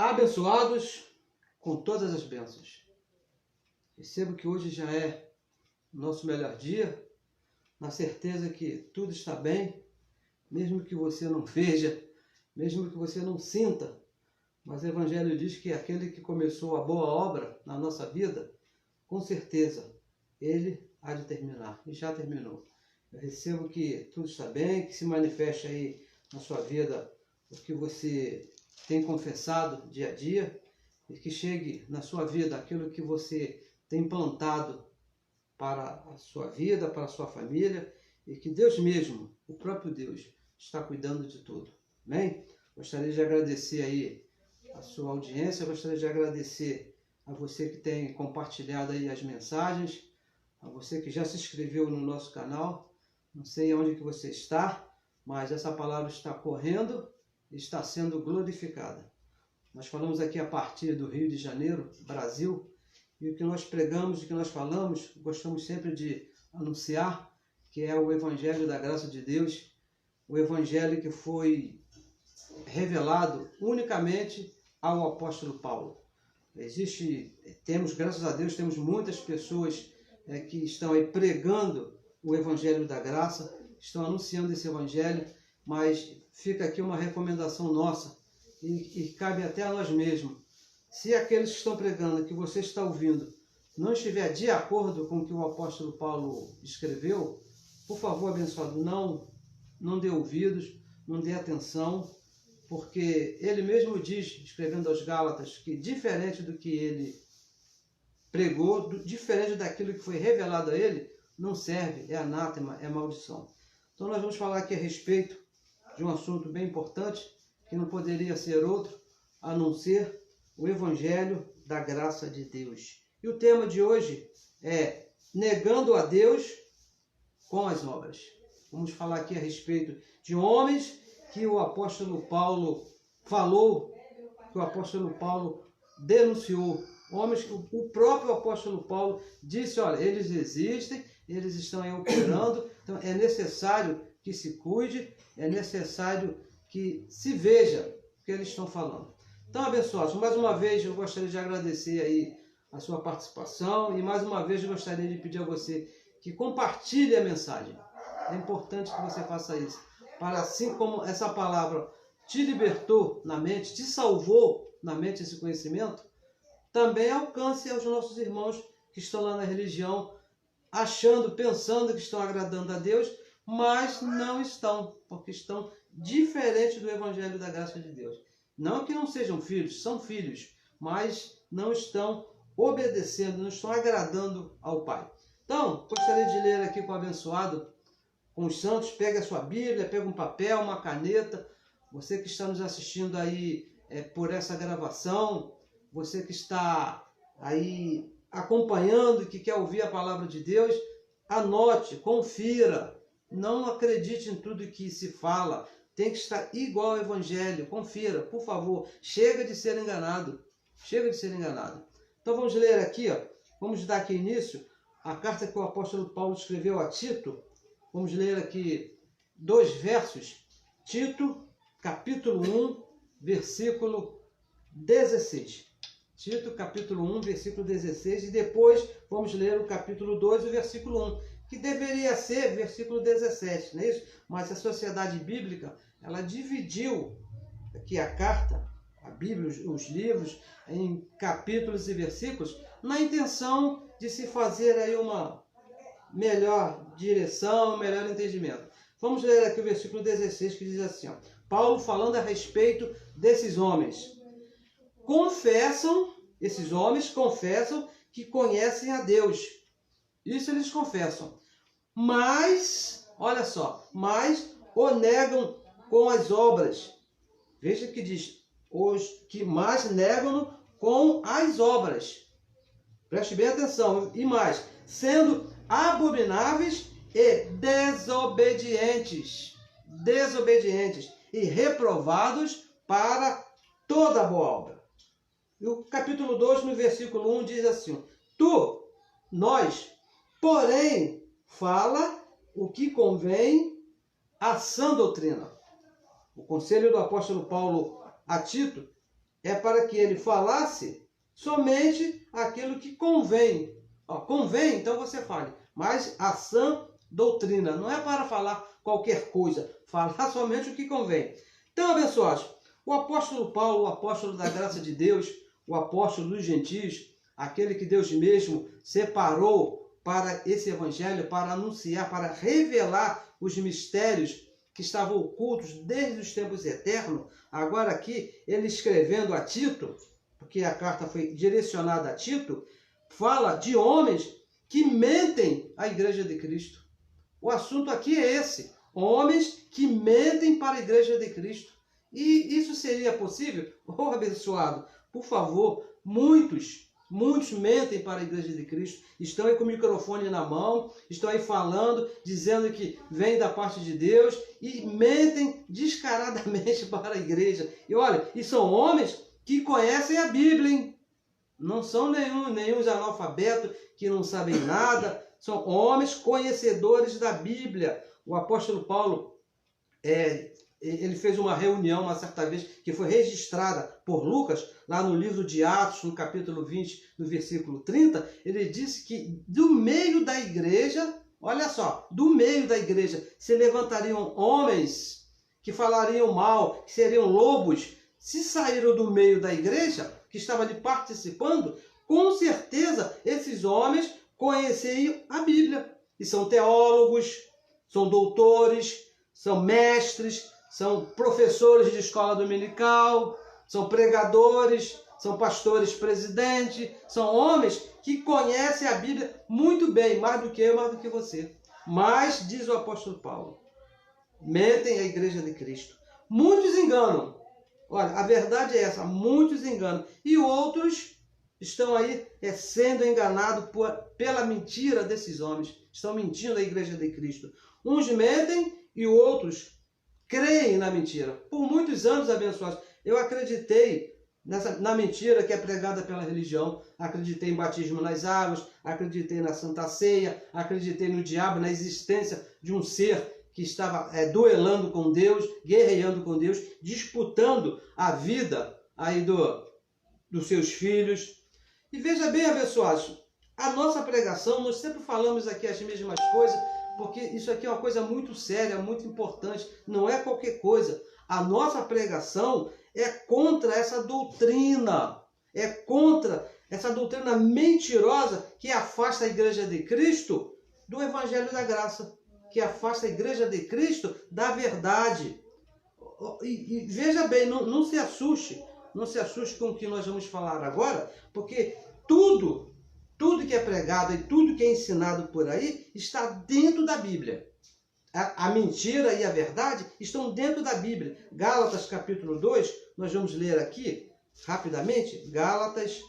abençoados com todas as bênçãos. Percebo que hoje já é o nosso melhor dia, na certeza que tudo está bem, mesmo que você não veja, mesmo que você não sinta, mas o Evangelho diz que aquele que começou a boa obra na nossa vida, com certeza, ele há de terminar, e já terminou. Eu recebo que tudo está bem, que se manifeste aí na sua vida o que você tem confessado dia a dia, e que chegue na sua vida aquilo que você tem plantado para a sua vida, para a sua família, e que Deus mesmo, o próprio Deus, está cuidando de tudo. Amém? Gostaria de agradecer aí a sua audiência, gostaria de agradecer a você que tem compartilhado aí as mensagens, a você que já se inscreveu no nosso canal. Não sei onde que você está, mas essa palavra está correndo e está sendo glorificada. Nós falamos aqui a partir do Rio de Janeiro, Brasil, e o que nós pregamos, o que nós falamos, gostamos sempre de anunciar, que é o Evangelho da Graça de Deus, o Evangelho que foi revelado unicamente ao apóstolo Paulo. Graças a Deus, temos muitas pessoas que estão aí pregando o Evangelho da Graça, estão anunciando esse Evangelho, mas fica aqui uma recomendação nossa, e cabe até a nós mesmos. Se aqueles que estão pregando, que você está ouvindo, não estiver de acordo com o que o apóstolo Paulo escreveu, por favor, abençoado, não dê ouvidos, não dê atenção, porque ele mesmo diz, escrevendo aos Gálatas, que diferente do que ele pregou, diferente daquilo que foi revelado a ele, não serve, é anátema, é maldição. Então nós vamos falar aqui a respeito de um assunto bem importante, que não poderia ser outro, a não ser o Evangelho da Graça de Deus. E o tema de hoje é negando a Deus com as obras. Vamos falar aqui a respeito de homens que o apóstolo Paulo falou, que o apóstolo Paulo denunciou. Homens que o próprio apóstolo Paulo disse, olha, eles existem, eles estão aí operando, então é necessário que se cuide, é necessário que se veja o que eles estão falando. Então, abençoados, mais uma vez eu gostaria de agradecer aí a sua participação e mais uma vez eu gostaria de pedir a você que compartilhe a mensagem. É importante que você faça isso, para assim como essa palavra te libertou na mente, te salvou na mente esse conhecimento, também alcance aos nossos irmãos que estão lá na religião, achando, pensando que estão agradando a Deus, mas não estão, porque estão diferente do Evangelho da Graça de Deus. Não que não sejam filhos, são filhos, mas não estão obedecendo, não estão agradando ao Pai. Então, gostaria de ler aqui com o abençoado, com os santos. Pega a sua Bíblia, pega um papel, uma caneta. Você que está nos assistindo aí por essa gravação, você que está aí acompanhando, que quer ouvir a palavra de Deus, anote, confira. Não acredite em tudo que se fala. Tem que estar igual ao Evangelho. Confira, por favor. Chega de ser enganado. Chega de ser enganado. Então vamos ler aqui, vamos dar aqui início à carta que o apóstolo Paulo escreveu a Tito. Vamos ler aqui 2 versos. Tito, capítulo 1, versículo 16. Tito, capítulo 1, versículo 16. E depois vamos ler o capítulo 2, o versículo 1. Que deveria ser versículo 17, não é isso? Mas a sociedade bíblica, ela dividiu aqui a carta, a Bíblia, os livros, em capítulos e versículos, na intenção de se fazer aí uma melhor direção, um melhor entendimento. Vamos ler aqui o versículo 16, que diz assim, Paulo falando a respeito desses homens. Esses homens confessam que conhecem a Deus. Isso eles confessam. Mas, olha só, mas o negam com as obras. Veja que diz, os que mais negam com as obras. Preste bem atenção. E mais, sendo abomináveis e desobedientes e reprovados para toda boa obra. E o capítulo 2, no versículo 1, diz assim, nós, porém, fala o que convém à sã doutrina. O conselho do apóstolo Paulo a Tito é para que ele falasse somente aquilo que convém. Convém, então você fale. Mas a sã doutrina não é para falar qualquer coisa, falar somente o que convém. Então, abençoados, o apóstolo Paulo, o apóstolo da graça de Deus, o apóstolo dos gentios, aquele que Deus mesmo separou para esse evangelho, para anunciar, para revelar os mistérios que estavam ocultos desde os tempos eternos, agora aqui ele escrevendo a Tito, porque a carta foi direcionada a Tito, fala de homens que mentem à igreja de Cristo. O assunto aqui é esse, homens que mentem para a igreja de Cristo. E isso seria possível? Abençoado, por favor, muitos mentem para a igreja de Cristo, estão aí com o microfone na mão, estão aí falando, dizendo que vem da parte de Deus e mentem descaradamente para a igreja. E olha, e são homens que conhecem a Bíblia, hein? Não são nenhum analfabetos que não sabem nada, são homens conhecedores da Bíblia. O apóstolo Paulo, ele fez uma reunião uma certa vez, que foi registrada por Lucas, lá no livro de Atos, no capítulo 20, no versículo 30, ele disse que do meio da igreja, olha só, do meio da igreja se levantariam homens que falariam mal, que seriam lobos. Se saíram do meio da igreja, que estava ali participando, com certeza esses homens conheciam a Bíblia. E são teólogos, são doutores, são mestres, são professores de escola dominical, são pregadores, são pastores presidentes, são homens que conhecem a Bíblia muito bem, mais do que eu, mais do que você. Mas, diz o apóstolo Paulo, mentem à igreja de Cristo. Muitos enganam. Olha, a verdade é essa, muitos enganam. E outros estão aí sendo enganados pela mentira desses homens. Estão mentindo à igreja de Cristo. Uns mentem e outros creem na mentira. Por muitos anos, abençoados, eu acreditei na mentira que é pregada pela religião. Acreditei em batismo nas águas, acreditei na Santa Ceia, acreditei no diabo, na existência de um ser que estava duelando com Deus, guerreando com Deus, disputando a vida aí dos seus filhos. E veja bem, abençoados, a nossa pregação, nós sempre falamos aqui as mesmas coisas, porque isso aqui é uma coisa muito séria, muito importante, não é qualquer coisa. A nossa pregação é contra essa doutrina, é contra essa doutrina mentirosa que afasta a igreja de Cristo do Evangelho da Graça, que afasta a igreja de Cristo da verdade. E veja bem, não se assuste com o que nós vamos falar agora, porque tudo que é pregado e tudo que é ensinado por aí está dentro da Bíblia. A mentira e a verdade estão dentro da Bíblia. Gálatas capítulo 2, nós vamos ler aqui rapidamente, Gálatas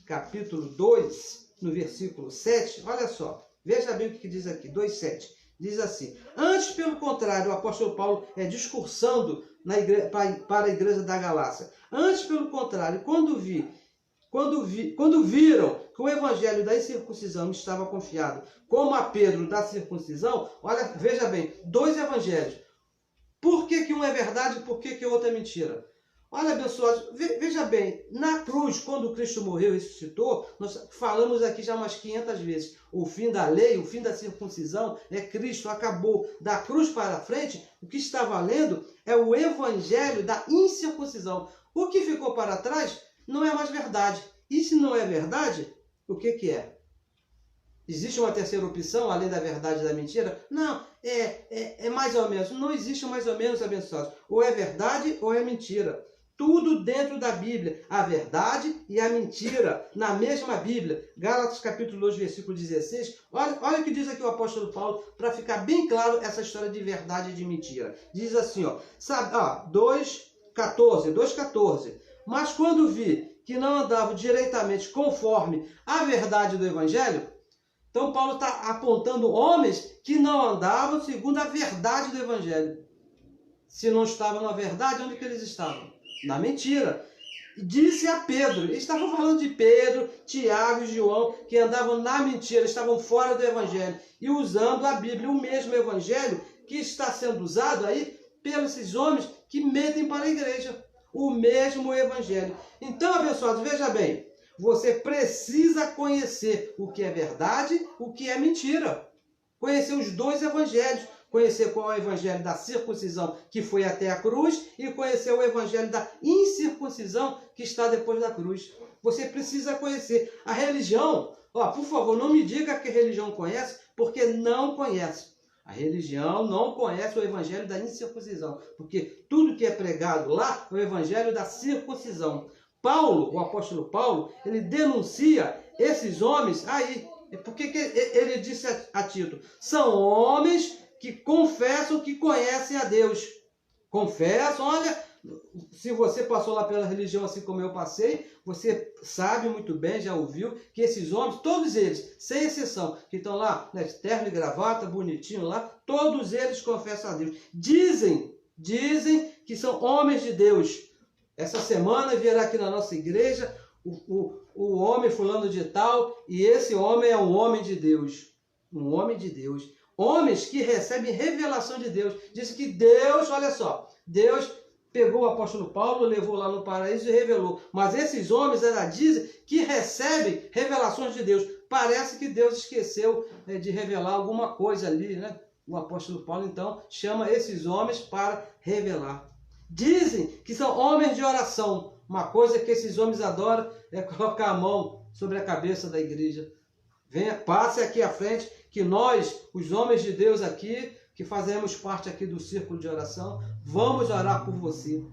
capítulo 2, no versículo 7, olha só, veja bem o que diz aqui, 2,7. Diz assim: antes, pelo contrário, o apóstolo Paulo discursando para a igreja da Galácia. Antes, pelo contrário, quando viram que o evangelho da incircuncisão estava confiado, como a Pedro da circuncisão, olha, veja bem, dois evangelhos. Por que um é verdade e por que o outro é mentira? Olha, abençoados, veja bem, na cruz, quando Cristo morreu e ressuscitou, nós falamos aqui já umas 500 vezes, o fim da lei, o fim da circuncisão é Cristo, acabou. Da cruz para frente, o que está valendo é o evangelho da incircuncisão. O que ficou para trás não é mais verdade. E se não é verdade, o que é? Existe uma terceira opção, além da verdade e da mentira? Não, é mais ou menos. Não existe mais ou menos, abençoados. Ou é verdade ou é mentira. Tudo dentro da Bíblia, a verdade e a mentira, na mesma Bíblia. Gálatas capítulo 2, versículo 16. Olha o que diz aqui o apóstolo Paulo, para ficar bem claro essa história de verdade e de mentira. Diz assim, 2,14. Mas quando vi que não andavam diretamente conforme a verdade do Evangelho, então Paulo está apontando homens que não andavam segundo a verdade do Evangelho. Se não estavam na verdade, onde que eles estavam? Na mentira. Disse a Pedro, eles estavam falando de Pedro, Tiago e João, que andavam na mentira, estavam fora do Evangelho, e usando a Bíblia, o mesmo Evangelho que está sendo usado aí pelos esses homens que mentem para a igreja. o mesmo evangelho. Então, abençoados, veja bem, você precisa conhecer o que é verdade, o que é mentira. Conhecer os dois evangelhos. Conhecer qual é o evangelho da circuncisão, que foi até a cruz, e conhecer o evangelho da incircuncisão, que está depois da cruz. Você precisa conhecer. A religião, por favor, não me diga que a religião conhece, porque não conhece. A religião não conhece o evangelho da incircuncisão, porque tudo que é pregado lá é o evangelho da circuncisão. Paulo, o apóstolo Paulo, ele denuncia esses homens aí. Por que ele disse a Tito? São homens que confessam que conhecem a Deus. Confessam, olha, se você passou lá pela religião assim como eu passei, você sabe muito bem, já ouviu, que esses homens, todos eles, sem exceção, que estão lá, né, terno e gravata, bonitinho lá, todos eles confessam a Deus. Dizem que são homens de Deus. Essa semana virá aqui na nossa igreja o homem fulano de tal, e esse homem é um homem de Deus. Um homem de Deus. Homens que recebem revelação de Deus. Diz que Deus, olha só, Deus pegou o apóstolo Paulo, levou lá no paraíso e revelou. Mas esses homens, ela dizem que recebem revelações de Deus. Parece que Deus esqueceu de revelar alguma coisa ali, né? O apóstolo Paulo, então, chama esses homens para revelar. Dizem que são homens de oração. Uma coisa que esses homens adoram é colocar a mão sobre a cabeça da igreja. Venha, passe aqui à frente, que nós, os homens de Deus aqui, que fazemos parte aqui do círculo de oração, vamos orar por você.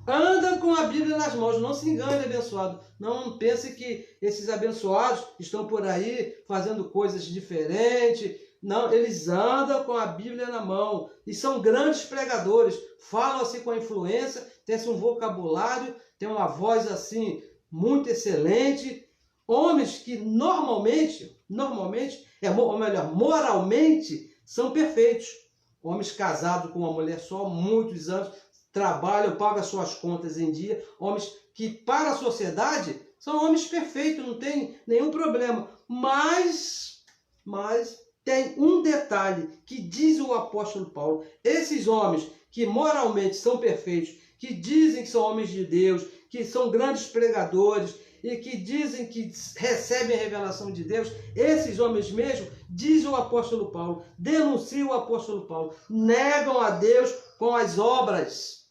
Andam com a Bíblia nas mãos, não se engane, abençoado. Não pense que esses abençoados estão por aí fazendo coisas diferentes. Não, eles andam com a Bíblia na mão e são grandes pregadores. Falam assim com influência, têm um vocabulário, têm uma voz assim muito excelente. Homens que moralmente, são perfeitos. Homens casados com uma mulher só, muitos anos, trabalham, pagam suas contas em dia. Homens que, para a sociedade, são homens perfeitos, não tem nenhum problema. Mas tem um detalhe que diz o apóstolo Paulo. Esses homens que moralmente são perfeitos, que dizem que são homens de Deus, que são grandes pregadores, e que dizem que recebem a revelação de Deus, esses homens mesmo, diz o apóstolo Paulo, denuncia o apóstolo Paulo, negam a Deus com as obras.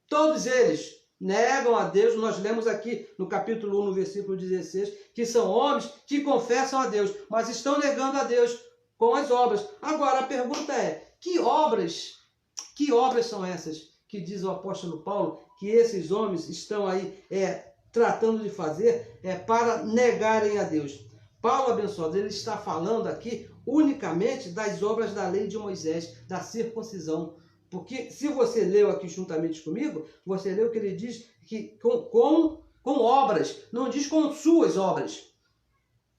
Todos eles negam a Deus. Nós lemos aqui no capítulo 1, no versículo 16, que são homens que confessam a Deus, mas estão negando a Deus com as obras. Agora, a pergunta é, que obras são essas que diz o apóstolo Paulo, que esses homens estão aí tratando de fazer para negarem a Deus? Paulo, abençoado, ele está falando aqui unicamente das obras da lei de Moisés, da circuncisão. Porque se você leu aqui juntamente comigo, você leu que ele diz que com obras, não diz com suas obras.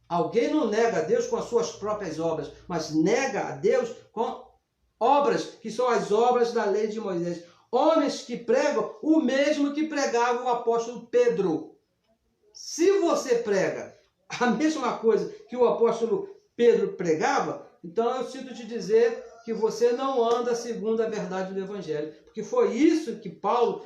Alguém não nega a Deus com as suas próprias obras, mas nega a Deus com obras, que são as obras da lei de Moisés. Homens que pregam o mesmo que pregava o apóstolo Pedro. Se você prega a mesma coisa que o apóstolo Pedro pregava, então eu sinto te dizer que você não anda segundo a verdade do Evangelho. Porque foi isso que Paulo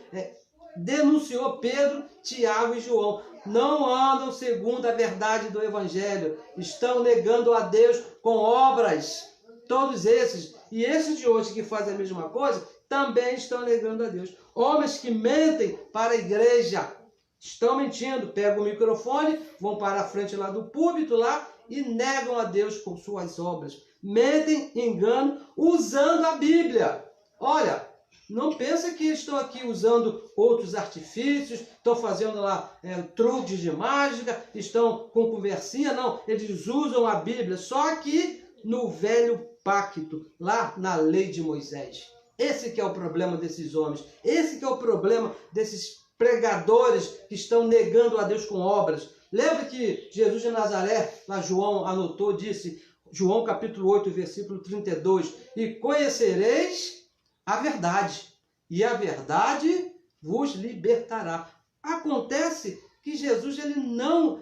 denunciou Pedro, Tiago e João. Não andam segundo a verdade do Evangelho. Estão negando a Deus com obras. Todos esses. E esses de hoje que fazem a mesma coisa, também estão negando a Deus. Homens que mentem para a igreja. Estão mentindo. Pegam o microfone, vão para a frente lá do púlpito lá e negam a Deus com suas obras. Mentem, enganam, usando a Bíblia. Olha, não pensa que estão aqui usando outros artifícios, estão fazendo lá truques de mágica, estão com conversinha. Não, eles usam a Bíblia, só que no velho pacto, lá na lei de Moisés. Esse que é o problema desses homens. Esse que é o problema desses pregadores que estão negando a Deus com obras. Lembra que Jesus de Nazaré, lá João anotou, disse, João capítulo 8, versículo 32, e conhecereis a verdade, e a verdade vos libertará. Acontece que Jesus ele não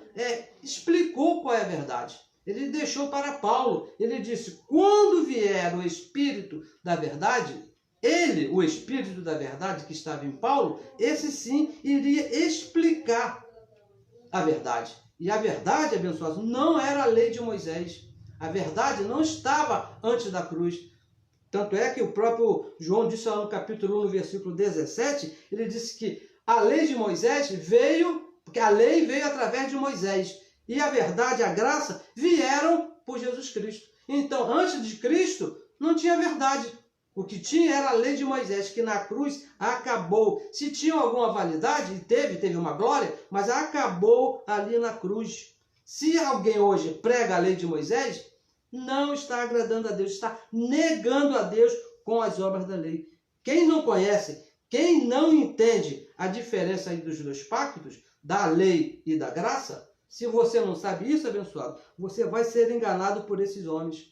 explicou qual é a verdade. Ele deixou para Paulo. Ele disse, quando vier o Espírito da verdade, ele, o Espírito da verdade que estava em Paulo, esse sim iria explicar a verdade. E a verdade, abençoados, não era a lei de Moisés. A verdade não estava antes da cruz. Tanto é que o próprio João disse lá no capítulo 1, no versículo 17, ele disse que a lei de Moisés veio, porque a lei veio através de Moisés. E a verdade e a graça vieram por Jesus Cristo. Então, antes de Cristo, não tinha verdade. O que tinha era a lei de Moisés, que na cruz acabou. Se tinha alguma validade, e teve uma glória, mas acabou ali na cruz. Se alguém hoje prega a lei de Moisés, não está agradando a Deus, está negando a Deus com as obras da lei. Quem não conhece, quem não entende a diferença aí dos dois pactos, da lei e da graça, se você não sabe isso, abençoado, você vai ser enganado por esses homens.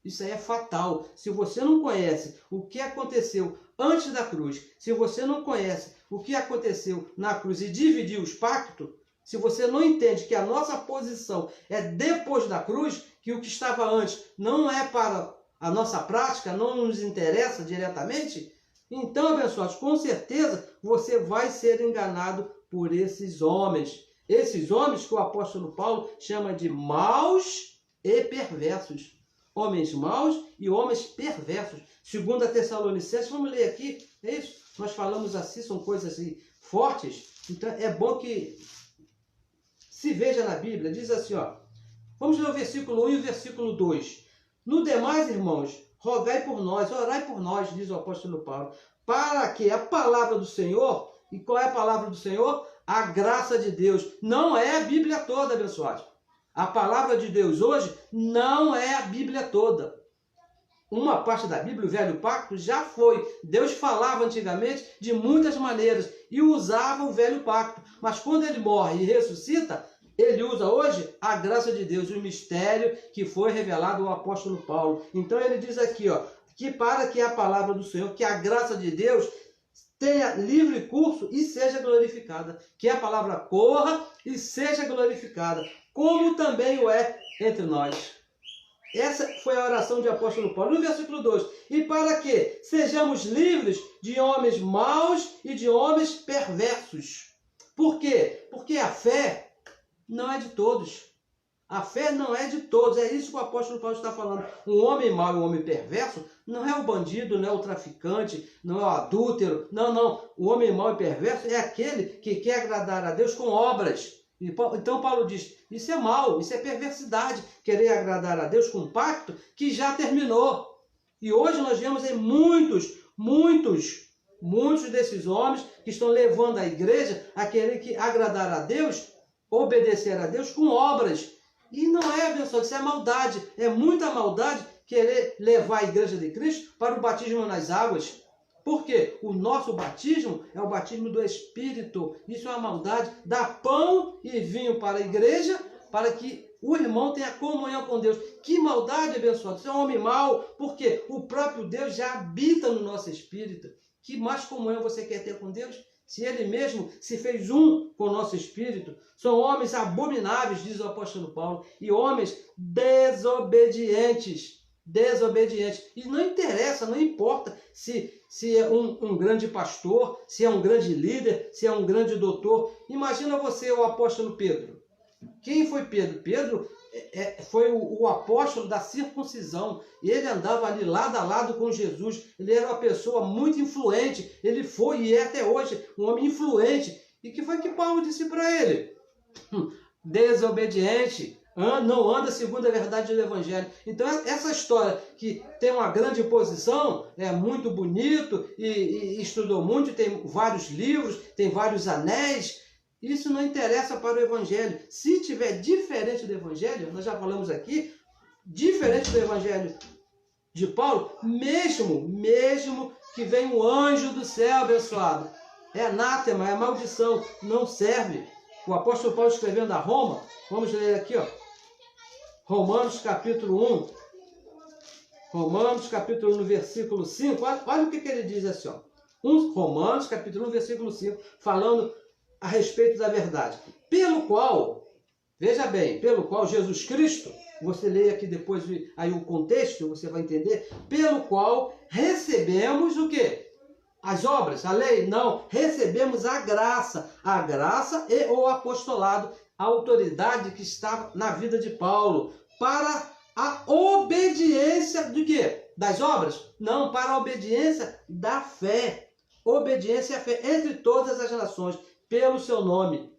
Isso aí é fatal. Se você não conhece o que aconteceu antes da cruz, se você não conhece o que aconteceu na cruz e dividiu os pactos, se você não entende que a nossa posição é depois da cruz, que o que estava antes não é para a nossa prática, não nos interessa diretamente, então, abençoados, com certeza você vai ser enganado por esses homens. Esses homens que o apóstolo Paulo chama de maus e perversos. Homens maus e homens perversos. 2 Tessalonicenses, vamos ler aqui, é isso? Nós falamos assim, são coisas assim, fortes, então é bom que se veja na Bíblia, diz assim, ó, vamos ler o versículo 1 e o versículo 2. No demais, irmãos, rogai por nós, orai por nós, diz o apóstolo Paulo, para que a palavra do Senhor, e qual é a palavra do Senhor? A graça de Deus. Não é a Bíblia toda, abençoados. A palavra de Deus hoje não é a Bíblia toda. Uma parte da Bíblia, o Velho Pacto, já foi. Deus falava antigamente de muitas maneiras e usava o Velho Pacto. Mas quando ele morre e ressuscita, ele usa hoje a graça de Deus, o mistério que foi revelado ao apóstolo Paulo. Então ele diz aqui, ó, que para que a palavra do Senhor, que a graça de Deus tenha livre curso e seja glorificada. Que a palavra corra e seja glorificada, como também o é entre nós. Essa foi a oração de apóstolo Paulo. No versículo 2, e para que sejamos livres de homens maus e de homens perversos. Por quê? Porque a fé não é de todos. A fé não é de todos. É isso que o apóstolo Paulo está falando. Um homem mau e um homem perverso não é o bandido, não é o traficante, não é o adúltero. Não, não. O homem mau e perverso é aquele que quer agradar a Deus com obras. Então Paulo diz, isso é mal, isso é perversidade, querer agradar a Deus com um pacto que já terminou. E hoje nós vemos aí muitos desses homens que estão levando a igreja a querer agradar a Deus, obedecer a Deus com obras. E não é, pessoal, isso é maldade, é muita maldade querer levar a igreja de Cristo para o batismo nas águas. Porque o nosso batismo é o batismo do Espírito. Isso é uma maldade. Dar pão e vinho para a igreja para que o irmão tenha comunhão com Deus. Que maldade, abençoado. Isso é um homem mau, porque o próprio Deus já habita no nosso espírito. Que mais comunhão você quer ter com Deus? Se ele mesmo se fez um com o nosso espírito. São homens abomináveis, diz o apóstolo Paulo, e homens desobedientes. E não interessa, não importa se é um grande pastor, se é um grande líder, se é um grande doutor. Imagina você, o apóstolo Pedro. Quem foi Pedro? Pedro foi o apóstolo da circuncisão. Ele andava ali lado a lado com Jesus. Ele era uma pessoa muito influente. Ele foi e é até hoje um homem influente. E que foi que Paulo disse para ele? Desobediente. Não anda segundo a verdade do Evangelho. Então essa história que tem uma grande posição, é muito bonito e estudou muito, tem vários livros, tem vários anéis, isso não interessa para o Evangelho. Se tiver diferente do Evangelho, nós já falamos aqui, diferente do Evangelho de Paulo, mesmo que venha um anjo do céu abençoado, é anátema, é maldição, não serve. O apóstolo Paulo escrevendo a Roma, vamos ler aqui, ó. Romanos capítulo 1. Romanos capítulo 1, no versículo 5. Olha o que ele diz assim, ó. Romanos capítulo 1, versículo 5, falando a respeito da verdade. Pelo qual Veja bem, pelo qual Jesus Cristo, você lê aqui depois aí o contexto, você vai entender, pelo qual recebemos o quê? As obras, a lei? Não, recebemos a graça e o apostolado, a autoridade que estava na vida de Paulo, para a obediência do quê? Das obras? Não, para a obediência da fé. Obediência à fé entre todas as nações, pelo seu nome.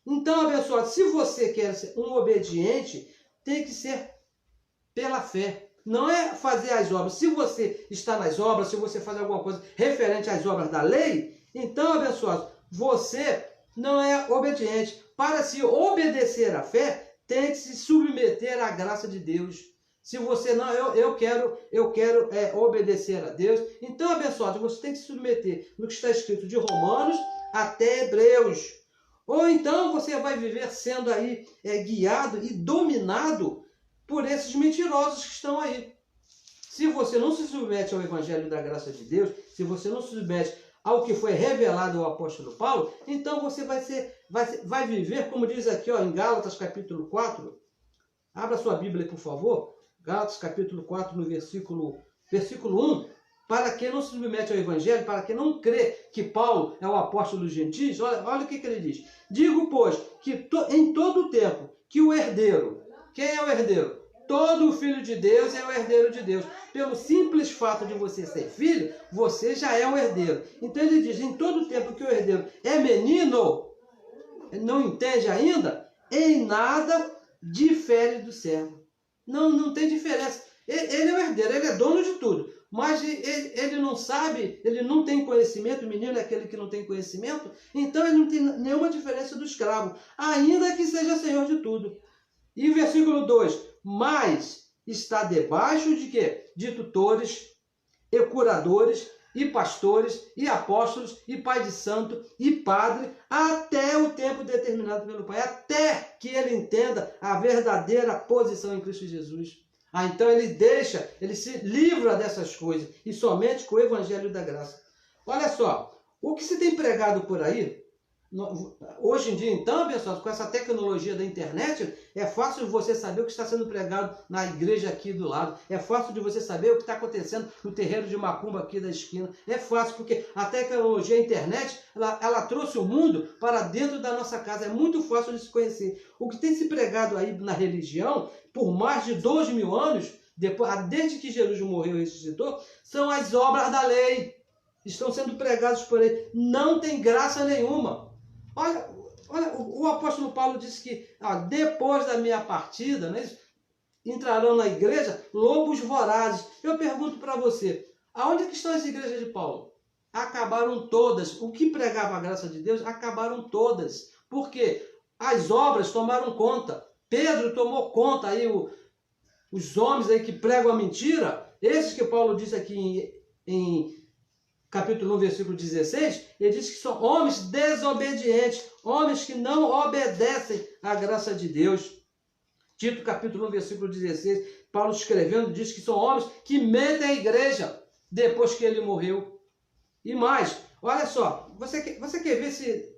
Então, abençoado, se você quer ser um obediente, tem que ser pela fé. Não é fazer as obras. Se você está nas obras, se você faz alguma coisa referente às obras da lei, então, abençoado, você não é obediente. Para se obedecer à fé, tem que se submeter à graça de Deus. Se você não, eu quero obedecer a Deus. Então, abençoado, você tem que se submeter no que está escrito de Romanos até Hebreus. Ou então você vai viver sendo aí guiado e dominado por esses mentirosos que estão aí. Se você não se submete ao Evangelho da graça de Deus, se você não se submete ao que foi revelado ao apóstolo Paulo, então você vai viver, como diz aqui ó, em Gálatas capítulo 4, abra sua Bíblia por favor, Gálatas capítulo 4, no versículo 1, para quem não se submete ao Evangelho, para quem não crê que Paulo é o apóstolo dos gentios, olha o que ele diz. Digo, pois, que em todo o tempo que o herdeiro, quem é o herdeiro? Todo filho de Deus é o herdeiro de Deus. Pelo simples fato de você ser filho, você já é um herdeiro. Então ele diz, em todo o tempo que o herdeiro é menino, não entende ainda, em nada difere do servo. Não tem diferença. Ele é o herdeiro, ele é dono de tudo. Mas ele não sabe, ele não tem conhecimento, o menino é aquele que não tem conhecimento, então ele não tem nenhuma diferença do escravo, ainda que seja senhor de tudo. E versículo 2, mas está debaixo de quê? De tutores, e curadores, e pastores, e apóstolos, e pai de santo, e padre, até o tempo determinado pelo Pai, até que ele entenda a verdadeira posição em Cristo Jesus. Então ele se livra dessas coisas, e somente com o Evangelho da Graça. Olha só, o que se tem pregado por aí, hoje em dia então, pessoal, com essa tecnologia da internet, é fácil de você saber o que está sendo pregado na igreja aqui do lado, é fácil de você saber o que está acontecendo no terreiro de macumba aqui da esquina, é fácil porque a tecnologia, a internet, ela trouxe o mundo para dentro da nossa casa, é muito fácil de se conhecer. O que tem se pregado aí na religião, por mais de 2.000 anos, desde que Jesus morreu e ressuscitou, são as obras da lei, estão sendo pregados por ele, não tem graça nenhuma. Olha, o apóstolo Paulo disse que depois da minha partida, né, entrarão na igreja lobos vorazes. Eu pergunto para você, aonde que estão as igrejas de Paulo? Acabaram todas. O que pregava a graça de Deus, acabaram todas. Porque as obras tomaram conta. Pedro tomou conta, aí os homens aí que pregam a mentira, esses que Paulo disse aqui em capítulo 1, versículo 16, ele diz que são homens desobedientes, homens que não obedecem à graça de Deus. Tito, capítulo 1, versículo 16, Paulo escrevendo, diz que são homens que mentem a igreja depois que ele morreu. E mais, olha só, você quer ver se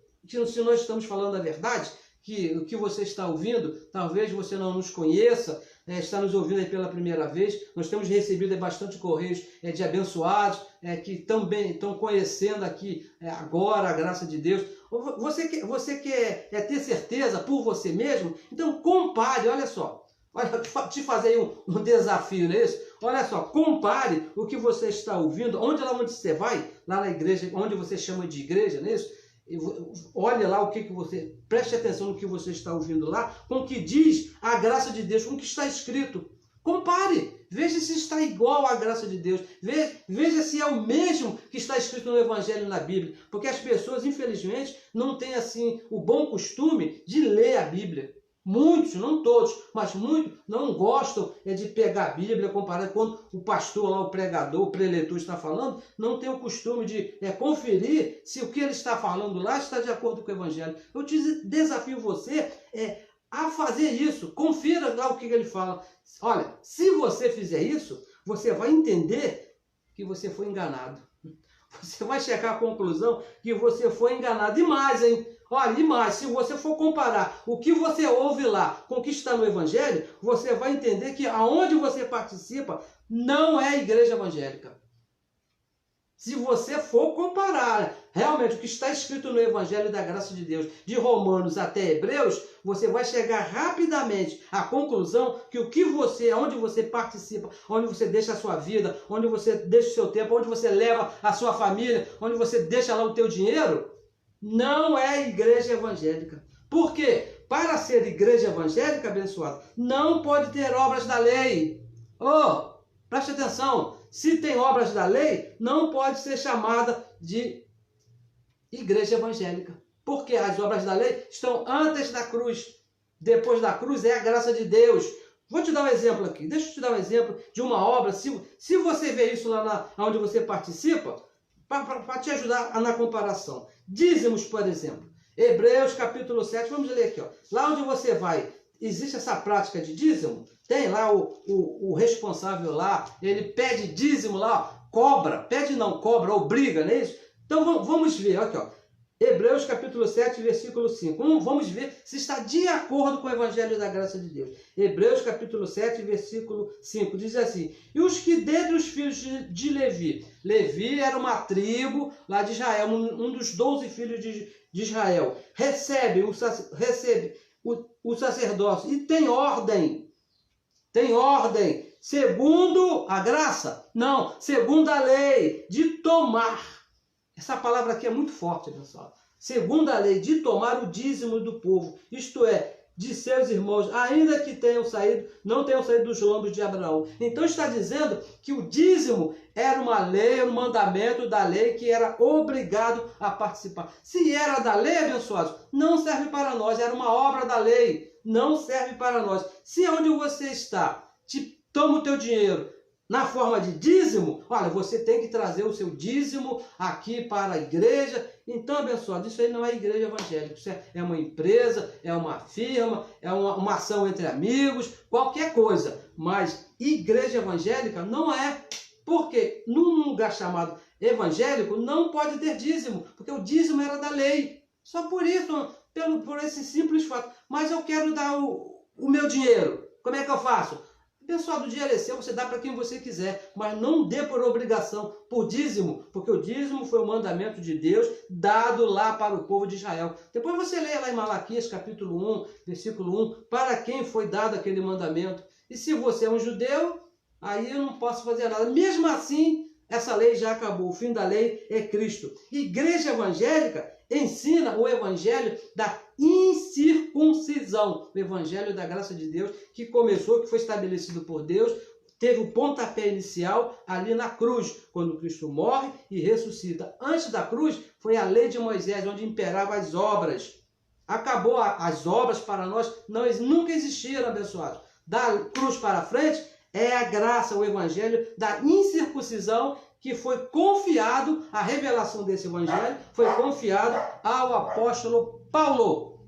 nós estamos falando a verdade? Que o que você está ouvindo, talvez você não nos conheça, está nos ouvindo aí pela primeira vez. Nós temos recebido bastante correios de abençoados, que também estão conhecendo aqui agora a graça de Deus. Você quer ter certeza por você mesmo? Então compare, olha só. Olha, te fazer aí um desafio, não é isso? Olha só, compare o que você está ouvindo, onde você vai, lá na igreja, onde você chama de igreja, não é isso? Olha lá o que você... Preste atenção no que você está ouvindo lá, com o que diz a graça de Deus, com o que está escrito. Compare, veja se está igual à graça de Deus. Veja se é o mesmo que está escrito no Evangelho e na Bíblia. Porque as pessoas, infelizmente, não têm assim o bom costume de ler a Bíblia. Muitos, não todos, mas muitos não gostam de pegar a Bíblia, comparar quando o pastor lá, o pregador, o preletor está falando, não tem o costume de conferir se o que ele está falando lá está de acordo com o Evangelho. Eu te desafio você a fazer isso, confira lá o que ele fala. Olha, se você fizer isso, você vai entender que você foi enganado. você vai chegar à conclusão que você foi enganado. E mais, hein? Olha, e mais, se você for comparar o que você ouve lá com o que está no Evangelho, você vai entender que aonde você participa não é a igreja evangélica. Se você for comparar realmente o que está escrito no Evangelho da Graça de Deus, de Romanos até Hebreus, você vai chegar rapidamente à conclusão que o que você, onde você participa, onde você deixa a sua vida, onde você deixa o seu tempo, onde você leva a sua família, onde você deixa lá o teu dinheiro, não é a igreja evangélica. Por quê? Para ser igreja evangélica, abençoado, não pode ter obras da lei. Oh, preste atenção. Se tem obras da lei, não pode ser chamada de igreja evangélica. Porque as obras da lei estão antes da cruz. Depois da cruz é a graça de Deus. Vou te dar um exemplo aqui. Deixa eu te dar um exemplo de uma obra. Se você vê isso lá onde você participa, para te ajudar na comparação. Dízimos, por exemplo. Hebreus capítulo 7, vamos ler aqui. Ó. Lá onde você vai, existe essa prática de dízimo? Tem lá o responsável lá, ele pede dízimo lá, cobra, pede não, cobra, obriga, não é isso? Então vamos ver, aqui ó, Hebreus capítulo 7, versículo 5. Vamos ver se está de acordo com o Evangelho da Graça de Deus. Hebreus capítulo 7, versículo 5, diz assim: e os que dentre os filhos de Levi, Levi era uma tribo lá de Israel, um dos 12 filhos de Israel, recebe o sacerdócio e tem ordem, segundo a graça? Não, segundo a lei, de tomar. Essa palavra aqui é muito forte, pessoal. Segundo a lei, de tomar o dízimo do povo, isto é, de seus irmãos, ainda que não tenham saído dos lombos de Abraão. Então está dizendo que o dízimo era uma lei, um mandamento da lei que era obrigado a participar. Se era da lei, abençoados, não serve para nós, era uma obra da lei, não serve para nós. Se onde você está, toma o teu dinheiro na forma de dízimo, olha, você tem que trazer o seu dízimo aqui para a igreja. Então, abençoado, isso aí não é igreja evangélica, isso é uma empresa, é uma firma, é uma ação entre amigos, qualquer coisa. Mas igreja evangélica não é, porque num lugar chamado evangélico não pode ter dízimo, porque o dízimo era da lei. Só por isso, por esse simples fato. Mas eu quero dar o meu dinheiro, como é que eu faço? Pessoal, do dia é seu, você dá para quem você quiser, mas não dê por obrigação, por dízimo, porque o dízimo foi o mandamento de Deus dado lá para o povo de Israel. Depois você leia lá em Malaquias, capítulo 1, versículo 1, para quem foi dado aquele mandamento. E se você é um judeu, aí eu não posso fazer nada. Mesmo assim, essa lei já acabou. O fim da lei é Cristo. Igreja evangélica ensina o evangelho da incircuncisão, o evangelho da graça de Deus, que começou, que foi estabelecido por Deus, teve o pontapé inicial ali na cruz, quando Cristo morre e ressuscita. Antes da cruz, foi a lei de Moisés, onde imperavam as obras. Acabou as obras para nós, nunca existiram, abençoados. Da cruz para frente, é a graça, o evangelho da incircuncisão, que foi confiado, a revelação desse evangelho foi confiado ao apóstolo Paulo.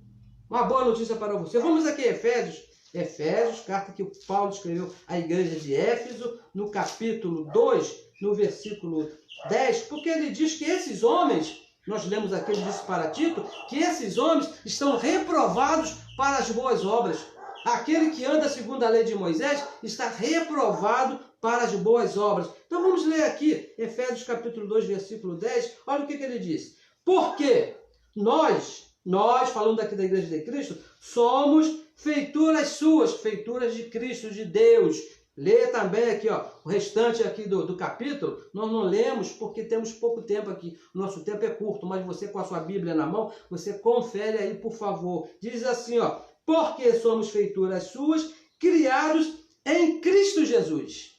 Uma boa notícia para você. Vamos aqui, Efésios, carta que o Paulo escreveu à igreja de Éfeso, no capítulo 2, no versículo 10, porque ele diz que esses homens, nós lemos aqui, ele disse para Tito, que esses homens estão reprovados para as boas obras. Aquele que anda segundo a lei de Moisés está reprovado para as boas obras. Então vamos ler aqui, Efésios capítulo 2, versículo 10. Olha o que ele diz. Porque nós, falando aqui da igreja de Cristo, somos feituras suas, feituras de Cristo, de Deus. Leia também aqui, ó, o restante aqui do capítulo. Nós não lemos porque temos pouco tempo aqui. O nosso tempo é curto, mas você com a sua Bíblia na mão, você confere aí, por favor. Diz assim, ó, porque somos feituras suas, criados em Cristo Jesus.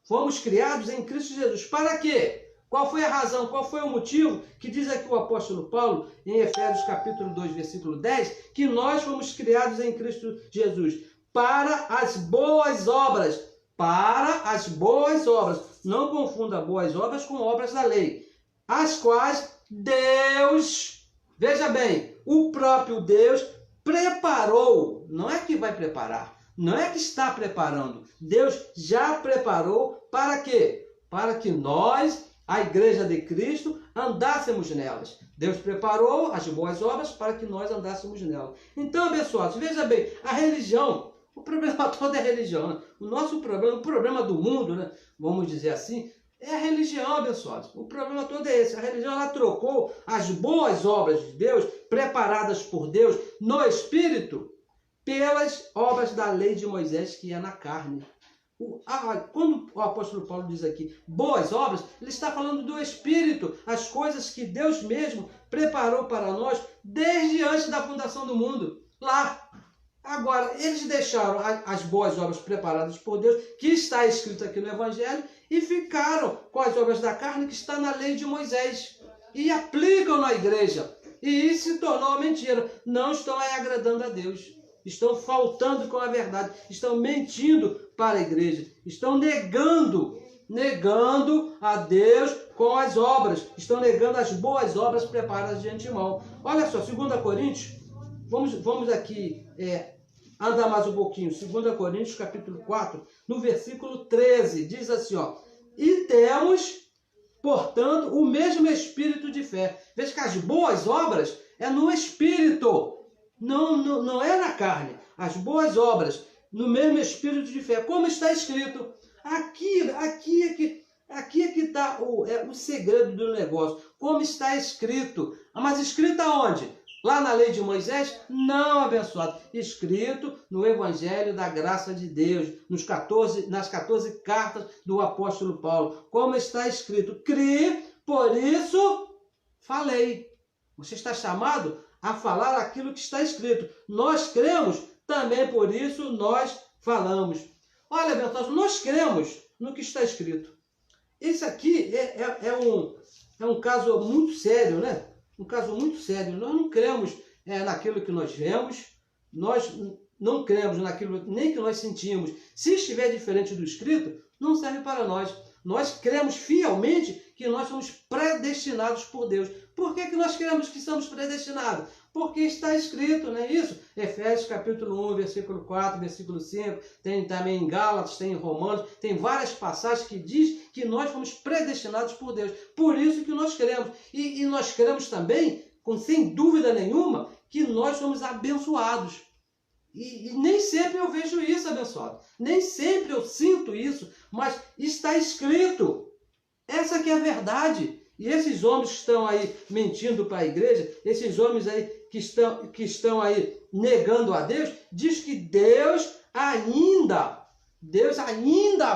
Fomos criados em Cristo Jesus. Para quê? Qual foi a razão? Qual foi o motivo? Que diz aqui o apóstolo Paulo, em Efésios capítulo 2, versículo 10, que nós fomos criados em Cristo Jesus. Para as boas obras. Para as boas obras. Não confunda boas obras com obras da lei. As quais Deus, veja bem, o próprio Deus preparou. Não é que vai preparar. Não é que está preparando. Deus já preparou para quê? Para que nós a igreja de Cristo, andássemos nelas. Deus preparou as boas obras para que nós andássemos nelas. Então, abençoados, veja bem, a religião, o problema todo é a religião, né? O nosso problema, o problema do mundo, né? Vamos dizer assim, é a religião, abençoados. O problema todo é esse. A religião, ela trocou as boas obras de Deus, preparadas por Deus no Espírito, pelas obras da lei de Moisés, que é na carne. Quando o apóstolo Paulo diz aqui boas obras, ele está falando do Espírito, as coisas que Deus mesmo preparou para nós desde antes da fundação do mundo, lá. Agora, eles deixaram as boas obras preparadas por Deus, que está escrito aqui no Evangelho, e ficaram com as obras da carne que está na lei de Moisés, e aplicam na igreja, e isso se tornou mentira. Não estão aí agradando a Deus. Estão faltando com a verdade, estão mentindo para a igreja, estão negando a Deus com as obras, estão negando as boas obras preparadas de antemão. Olha só, 2 Coríntios, vamos aqui andar mais um pouquinho, 2 Coríntios capítulo 4, no versículo 13, diz assim, ó, e temos, portanto, o mesmo espírito de fé. Veja que as boas obras é no espírito, não é na carne. As boas obras no mesmo espírito de fé, como está escrito. Aqui é que está o segredo do negócio. Como está escrito. Mas escrito aonde? Lá na lei de Moisés? Não, abençoado. Escrito no Evangelho da graça de Deus, nas 14 cartas do apóstolo Paulo. Como está escrito. Criei, por isso falei. Você está chamado a falar aquilo que está escrito. Nós cremos, também por isso nós falamos. Olha, abençoado, nós cremos no que está escrito. Esse aqui é um caso muito sério, né? Um caso muito sério. Nós não cremos naquilo que nós vemos, nós não cremos naquilo nem que nós sentimos. Se estiver diferente do escrito, não serve para nós. Nós cremos fielmente que nós somos predestinados por Deus. Por que nós cremos que somos predestinados? Porque está escrito, não é isso? Efésios capítulo 1, versículo 4, versículo 5, tem também em Gálatas, tem em Romanos, tem várias passagens que diz que nós fomos predestinados por Deus. Por isso que nós cremos. E nós cremos também, sem dúvida nenhuma, que nós somos abençoados. E nem sempre eu vejo isso, abençoado. Nem sempre eu sinto isso, mas está escrito. Essa que é a verdade. E esses homens que estão aí mentindo para a igreja, esses homens aí que estão aí negando a Deus, diz que Deus ainda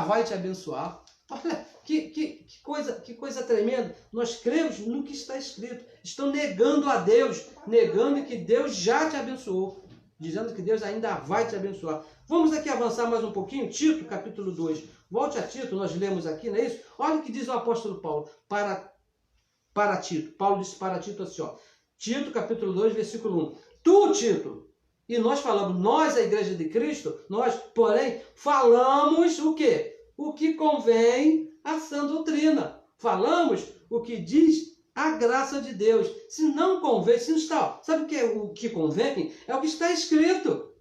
vai te abençoar. Olha, que coisa tremenda. Nós cremos no que está escrito. Estão negando a Deus, negando que Deus já te abençoou, dizendo que Deus ainda vai te abençoar. Vamos aqui avançar mais um pouquinho. Tito, capítulo 2. Volte a Tito, nós lemos aqui, não é isso? Olha o que diz o apóstolo Paulo para Tito. Paulo disse para Tito assim, ó. Tito, capítulo 2, versículo 1. Tu, Tito, e nós falamos, nós, a igreja de Cristo, nós, porém, falamos o quê? O que convém à sã doutrina. Falamos o que diz a graça de Deus. Se não convém, se não está... Sabe o que convém? É o que está escrito.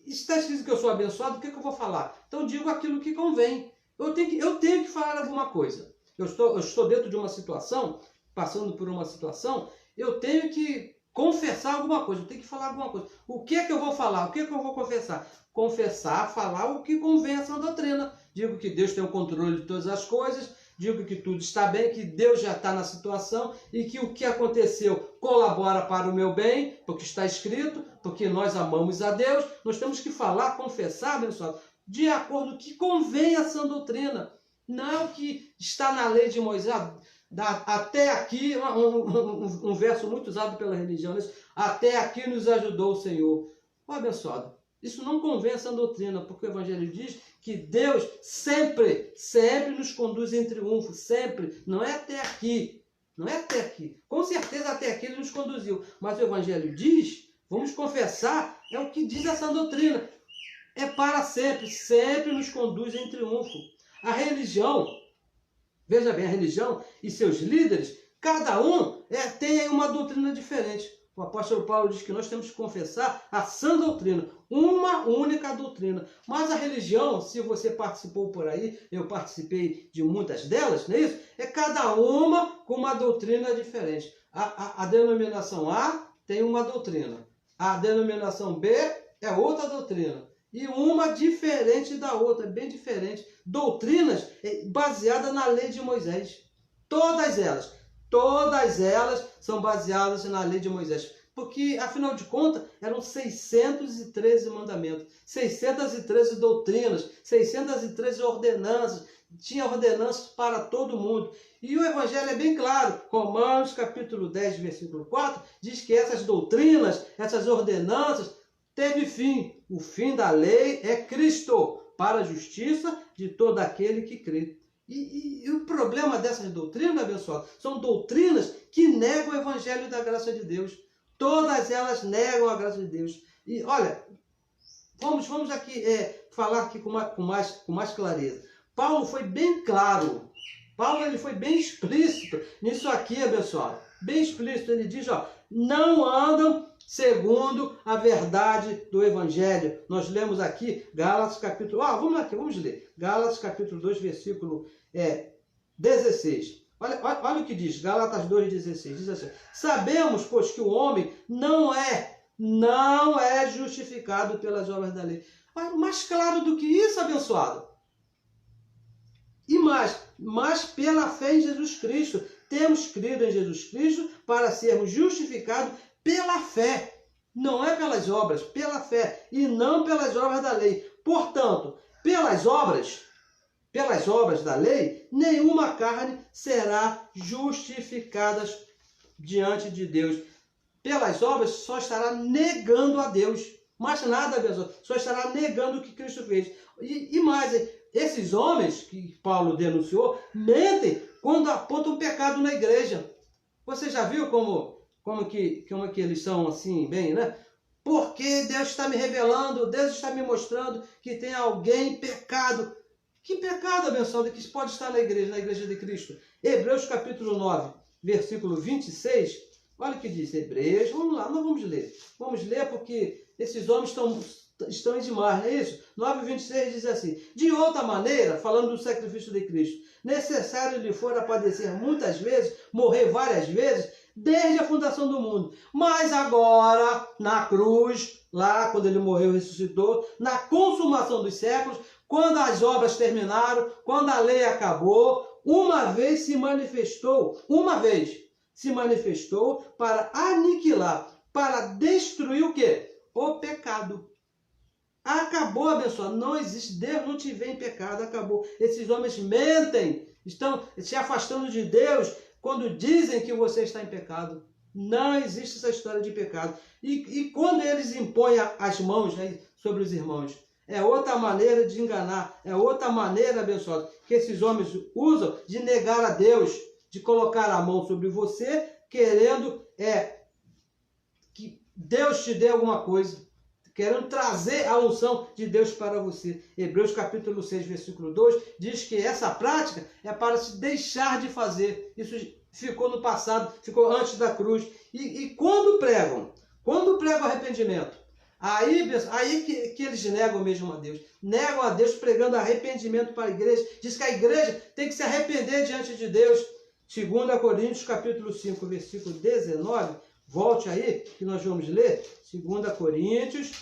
Está escrito que eu sou abençoado, o que eu vou falar? Então eu digo aquilo que convém. Eu tenho que falar alguma coisa. Eu estou dentro de uma situação, passando por uma situação, eu tenho que confessar alguma coisa, eu tenho que falar alguma coisa. O que é que eu vou falar? O que é que eu vou confessar? Confessar, falar o que convém a sã doutrina. Digo que Deus tem o controle de todas as coisas, digo que tudo está bem, que Deus já está na situação e que o que aconteceu colabora para o meu bem, porque está escrito, porque nós amamos a Deus. Nós temos que falar, confessar, abençoado, de acordo com o que convém a sã doutrina. Não que está na lei de Moisés. Até aqui, um verso muito usado pela religião, até aqui nos ajudou o Senhor. Abençoado, isso não convém a sã doutrina, porque o Evangelho diz que Deus sempre nos conduz em triunfo, sempre. Não é até aqui, não é até aqui. Com certeza até aqui Ele nos conduziu, mas o Evangelho diz, vamos confessar, é o que diz a sã doutrina. É para sempre nos conduz em triunfo. A religião, veja bem, a religião e seus líderes, cada um tem uma doutrina diferente. O apóstolo Paulo diz que nós temos que confessar a sã doutrina, uma única doutrina. Mas a religião, se você participou por aí, eu participei de muitas delas, não é isso? É cada uma com uma doutrina diferente. A denominação A tem uma doutrina, a denominação B é outra doutrina. E uma diferente da outra, bem diferente. Doutrinas baseadas na lei de Moisés. Todas elas são baseadas na lei de Moisés. Porque, afinal de contas, eram 613 mandamentos, 613 doutrinas, 613 ordenanças. Tinha ordenanças para todo mundo. E o Evangelho é bem claro. Romanos, capítulo 10, versículo 4, diz que essas doutrinas, essas ordenanças, teve fim. O fim da lei é Cristo, para a justiça de todo aquele que crê. E o problema dessas doutrinas, abençoado, são doutrinas que negam o Evangelho da graça de Deus. Todas elas negam a graça de Deus. E olha, vamos aqui falar aqui com mais clareza. Paulo foi bem claro. Paulo ele foi bem explícito nisso aqui, abençoado. Bem explícito. Ele diz, ó, não andam segundo a verdade do Evangelho. Nós lemos aqui Gálatas capítulo... vamos ler. Gálatas capítulo 2, versículo 16. Olha o que diz, Gálatas 2,16. Diz assim, sabemos, pois, que o homem não é justificado pelas obras da lei. Mais claro do que isso, abençoado. E mas pela fé em Jesus Cristo. Temos crido em Jesus Cristo para sermos justificados pela fé. Não é pelas obras, pela fé. E não pelas obras da lei. Portanto, pelas obras da lei, nenhuma carne será justificada diante de Deus. Pelas obras, só estará negando a Deus. Mais nada, pessoal. Só estará negando o que Cristo fez. E mais, esses homens que Paulo denunciou, mentem quando apontam o pecado na igreja. Você já viu como que eles são assim, bem, né? Porque Deus está me revelando, Deus está me mostrando que tem alguém em pecado. Que pecado, abençoado, que pode estar na igreja de Cristo? Hebreus capítulo 9, versículo 26. Olha o que diz Hebreus. Vamos lá, nós vamos ler. Vamos ler porque esses homens estão demais, não é isso? 9,26 diz assim, de outra maneira, falando do sacrifício de Cristo, necessário lhe for padecer muitas vezes, morrer várias vezes, desde a fundação do mundo. Mas agora, na cruz, lá quando ele morreu e ressuscitou, na consumação dos séculos, quando as obras terminaram, quando a lei acabou, uma vez se manifestou para aniquilar, para destruir o quê? O pecado. Acabou, abençoado. Não existe. Deus não te vê em pecado. Acabou. Esses homens mentem. Estão se afastando de Deus quando dizem que você está em pecado. Não existe essa história de pecado. E quando eles impõem as mãos, né, sobre os irmãos, é outra maneira de enganar. É outra maneira, abençoado, que esses homens usam de negar a Deus, de colocar a mão sobre você, querendo que Deus te dê alguma coisa. Querendo trazer a unção de Deus para você. Hebreus capítulo 6, versículo 2, diz que essa prática é para se deixar de fazer. Isso ficou no passado, ficou antes da cruz. E quando pregam arrependimento, aí que eles negam mesmo a Deus. Negam a Deus pregando arrependimento para a igreja. Diz que a igreja tem que se arrepender diante de Deus. 2 Coríntios capítulo 5, versículo 19, volte aí, que nós vamos ler. 2 Coríntios,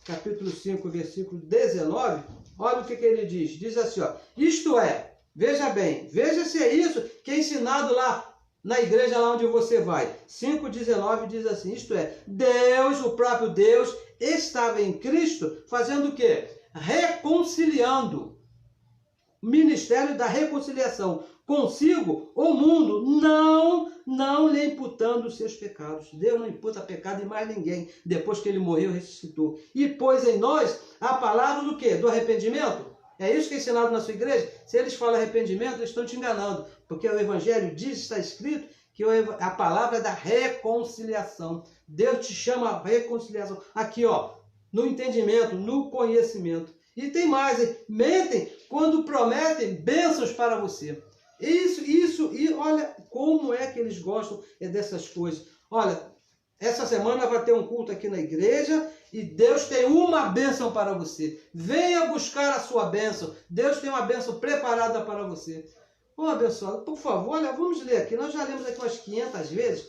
capítulo 5, versículo 19. Olha o que ele diz. Diz assim, ó. Isto é, veja bem, veja se é isso que é ensinado lá na igreja lá onde você vai. 5,19 diz assim, isto é, Deus, o próprio Deus, estava em Cristo fazendo o quê? Reconciliando. Ministério da reconciliação. Consigo, o mundo, não lhe imputando os seus pecados. Deus não imputa pecado em mais ninguém, depois que ele morreu e ressuscitou. E pôs em nós a palavra do quê? Do arrependimento. É isso que é ensinado na sua igreja? Se eles falam arrependimento, eles estão te enganando. Porque o Evangelho diz, está escrito, que a palavra é da reconciliação. Deus te chama a reconciliação. Aqui, ó, no entendimento, no conhecimento. E tem mais, hein? Mentem quando prometem bênçãos para você. Isso, e olha como é que eles gostam dessas coisas. Olha, Essa semana vai ter um culto aqui na igreja e Deus tem uma bênção para você. Venha buscar a sua bênção. Deus tem uma bênção preparada para você. Ô, abençoado, por favor, olha, vamos ler aqui. Nós já lemos aqui umas 500 vezes.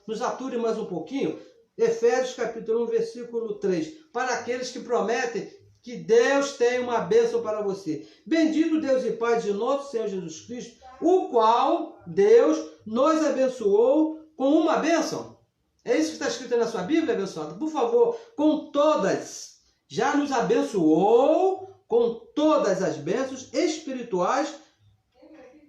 Nos ature mais um pouquinho. Efésios capítulo 1, versículo 3. Para aqueles que prometem que Deus tem uma bênção para você. Bendito Deus e Pai de nosso Senhor Jesus Cristo, o qual Deus nos abençoou com uma bênção. É isso que está escrito na sua Bíblia, abençoado? Por favor, com todas. Já nos abençoou com todas as bênçãos espirituais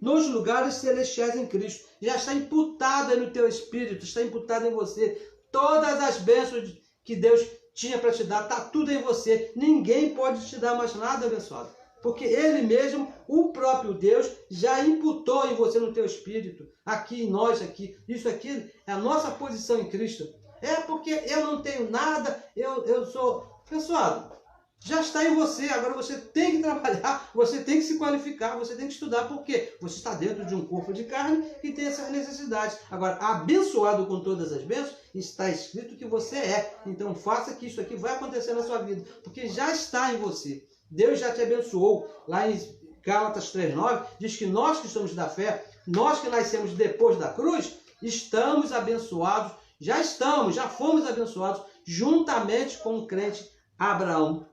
nos lugares celestiais em Cristo. Já está imputada no teu espírito, está imputada em você. Todas as bênçãos que Deus tinha para te dar, está tudo em você. Ninguém pode te dar mais nada, abençoado. Porque Ele mesmo, o próprio Deus, já imputou em você, no teu espírito. Aqui, em nós, aqui. Isso aqui é a nossa posição em Cristo. É porque eu não tenho nada, eu sou... Abençoado, já está em você. Agora você tem que trabalhar, você tem que se qualificar, você tem que estudar. Por quê? Você está dentro de um corpo de carne e tem essas necessidades. Agora, abençoado com todas as bênçãos, está escrito que você é. Então faça que isso aqui vai acontecer na sua vida, porque já está em você. Deus já te abençoou. Lá em Gálatas 3,9 diz que nós que somos da fé, nós que nascemos depois da cruz, estamos abençoados, já fomos abençoados juntamente com o crente Abraão.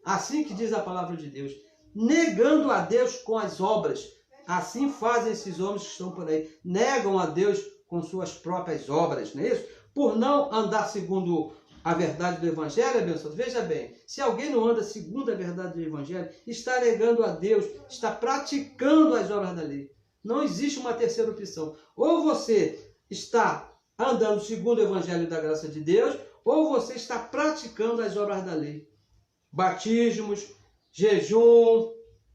Assim que diz a palavra de Deus. Negando a Deus com as obras. Assim fazem esses homens que estão por aí. Negam a Deus com suas próprias obras, não é isso? Por não andar segundo a verdade do Evangelho, abençoado. Veja bem, se alguém não anda segundo a verdade do Evangelho, está negando a Deus, está praticando as obras da lei. Não existe uma terceira opção. Ou você está andando segundo o Evangelho da graça de Deus, ou você está praticando as obras da lei. Batismos, jejum,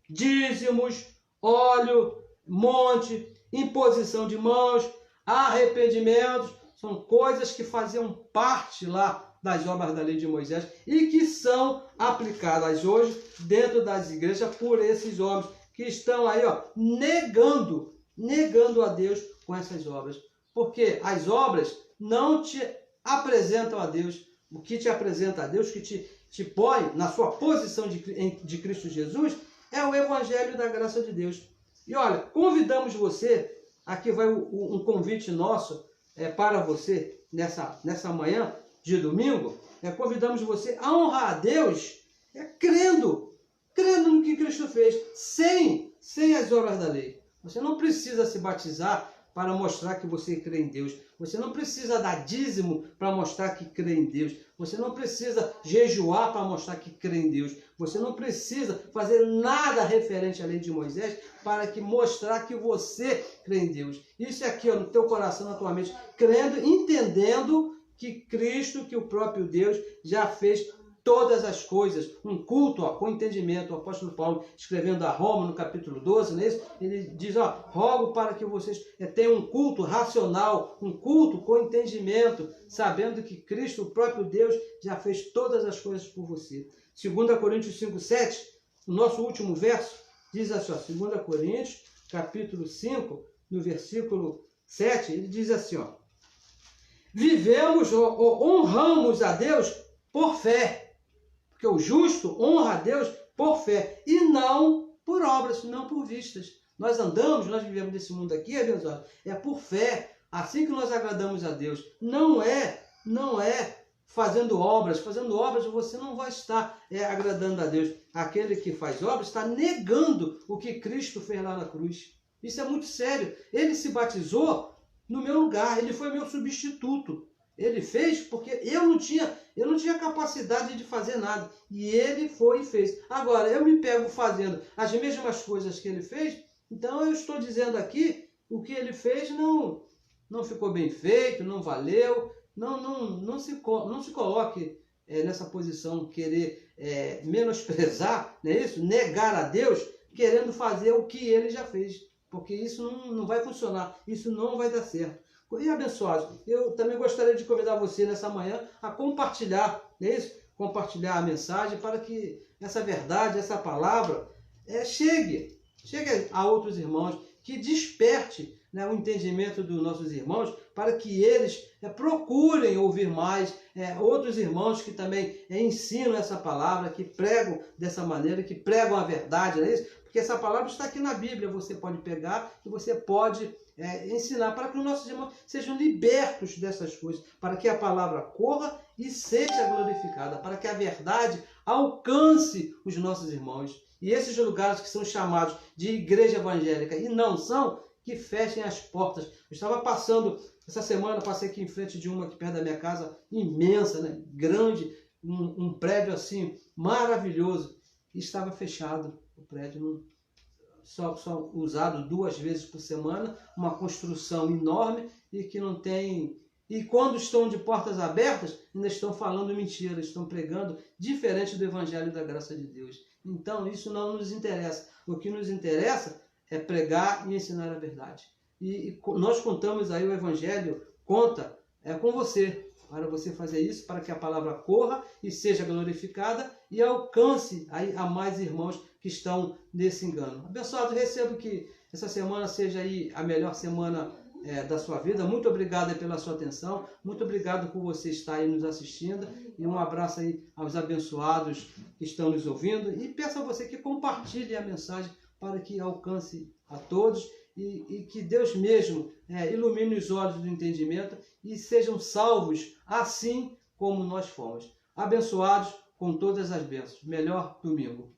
dízimos, óleo, monte, imposição de mãos, arrependimentos, são coisas que faziam parte lá das obras da lei de Moisés e que são aplicadas hoje dentro das igrejas por esses homens que estão aí, negando a Deus com essas obras. Porque as obras não te apresentam a Deus. O que te apresenta a Deus, que te põe na sua posição de Cristo Jesus, é o Evangelho da graça de Deus. E olha, convidamos você, aqui vai um convite nosso para você nessa manhã de domingo, convidamos você a honrar a Deus crendo no que Cristo fez, sem as obras da lei. Você não precisa se batizar para mostrar que você crê em Deus. Você não precisa dar dízimo para mostrar que crê em Deus. Você não precisa jejuar para mostrar que crê em Deus. Você não precisa fazer nada referente à lei de Moisés para mostrar que você crê em Deus. Isso é aqui, no teu coração, na tua mente, crendo, entendendo que Cristo, que o próprio Deus, já fez todas as coisas. Um culto com entendimento. O apóstolo Paulo, escrevendo a Roma, no capítulo 12, não é isso? Ele diz, rogo para que vocês tenham um culto racional, um culto com entendimento, sabendo que Cristo, o próprio Deus, já fez todas as coisas por você. 2 Coríntios 5,7, o nosso último verso, diz assim, 2 Coríntios, capítulo 5, no versículo 7, ele diz assim, vivemos, honramos a Deus por fé. Porque o justo honra a Deus por fé e não por obras, não por vistas. Nós vivemos nesse mundo aqui, abençoado, por fé. Assim que nós agradamos a Deus. Não é fazendo obras. Fazendo obras você não vai estar agradando a Deus. Aquele que faz obras está negando o que Cristo fez lá na cruz. Isso é muito sério. Ele se batizou no meu lugar. Ele foi meu substituto. Ele fez porque eu não tinha capacidade de fazer nada. E ele foi e fez. Agora, eu me pego fazendo as mesmas coisas que ele fez, então eu estou dizendo aqui, o que ele fez não ficou bem feito, não valeu. Não se coloque nessa posição, querer menosprezar, não é isso? Negar a Deus, querendo fazer o que ele já fez. Porque isso não vai funcionar, isso não vai dar certo. E abençoados, eu também gostaria de convidar você nessa manhã a compartilhar, não é isso? Compartilhar a mensagem para que essa verdade, essa palavra chegue a outros irmãos, que desperte né, o entendimento dos nossos irmãos, para que eles procurem ouvir mais outros irmãos que também ensinam essa palavra, que pregam dessa maneira, que pregam a verdade, não é isso? Porque essa palavra está aqui na Bíblia, você pode pegar e você pode ensinar para que os nossos irmãos sejam libertos dessas coisas, para que a palavra corra e seja glorificada, para que a verdade alcance os nossos irmãos. E esses lugares que são chamados de igreja evangélica e não são, que fechem as portas. Eu estava passando, essa semana, passei aqui em frente de uma aqui perto da minha casa, imensa, né? Grande, um prédio assim, maravilhoso, e estava fechado o prédio, só usado 2 vezes por semana, uma construção enorme e que não tem... E quando estão de portas abertas, ainda estão falando mentira, estão pregando diferente do Evangelho da graça de Deus. Então isso não nos interessa. O que nos interessa é pregar e ensinar a verdade. E nós contamos aí, o Evangelho conta com você, para você fazer isso, para que a palavra corra e seja glorificada e alcance aí a mais irmãos que estão nesse engano. Abençoado, recebo que essa semana seja aí a melhor semana da sua vida. Muito obrigado pela sua atenção, muito obrigado por você estar aí nos assistindo, e um abraço aí aos abençoados que estão nos ouvindo, e peço a você que compartilhe a mensagem para que alcance a todos e que Deus mesmo ilumine os olhos do entendimento e sejam salvos assim como nós fomos. Abençoados com todas as bênçãos. Melhor domingo.